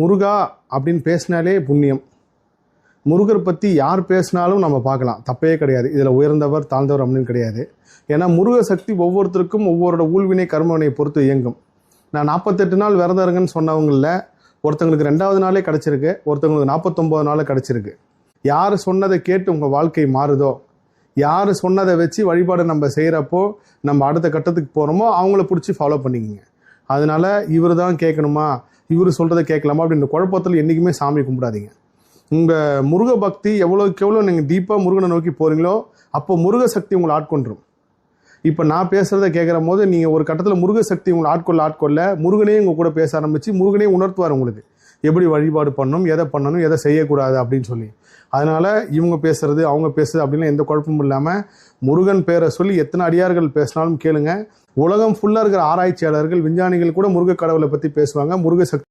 முருகா அப்படின்னு பேசினாலே புண்ணியம். முருகர் பற்றி யார் பேசினாலும் நம்ம பார்க்கலாம், தப்பே கிடையாது. இதில் உயர்ந்தவர் தாழ்ந்தவர் அப்படின்னு கிடையாது. ஏன்னா முருக சக்தி ஒவ்வொருத்தருக்கும் ஒவ்வொருட ஊழ்வினை கர்மவினை பொறுத்து இயங்கும். நான் 48 நாள் விரதம் இருங்கன்னு சொன்னவங்களில் ஒருத்தங்களுக்கு 2வது நாளே கிடச்சிருக்கு, ஒருத்தவங்களுக்கு 49 நாள் கிடச்சிருக்கு. யார் சொன்னதை கேட்டு உங்கள் வாழ்க்கை மாறுதோ, யார் சொன்னதை வச்சு வழிபாடு நம்ம செய்கிறப்போ நம்ம அடுத்த கட்டத்துக்கு போகிறோமோ அவங்கள பிடிச்சி ஃபாலோ பண்ணிக்கிங்க. அதனால இவர் தான் கேட்கணுமா, இவர் சொல்கிறத கேட்கலாமா அப்படின்ற குழப்பத்தில் என்றைக்குமே சாமி கும்பிடாதீங்க. உங்கள் முருக பக்தி எவ்வளோக்கு எவ்வளோ நீங்கள் டீப்பாக முருகனை நோக்கி போகிறீங்களோ அப்போ முருக சக்தி உங்களை ஆட்கொண்டுரும். இப்போ நான் பேசுகிறத கேட்குற போது நீங்கள் ஒரு கட்டத்தில் முருக சக்தி உங்களை ஆட்கொள்ள முருகனே உங்கள் கூட பேச ஆரம்பித்து முருகனே உணர்த்துவார் உங்களுக்கு எப்படி வழிபாடு பண்ணணும், எதை செய்யக்கூடாது அப்படின்னு சொல்லி. அதனால் இவங்க பேசுகிறது அவங்க பேசுறது அப்படின்லாம் எந்த குழப்பமும் இல்லாமல் முருகன் பேரை சொல்லி எத்தனை அடியார்கள் பேசினாலும் கேளுங்க. உலகம் ஃபுல்லாக இருக்கிற ஆராய்ச்சியாளர்கள் விஞ்ஞானிகள் கூட முருக கடவுளை பற்றி பேசுவாங்க. முருக சக்தி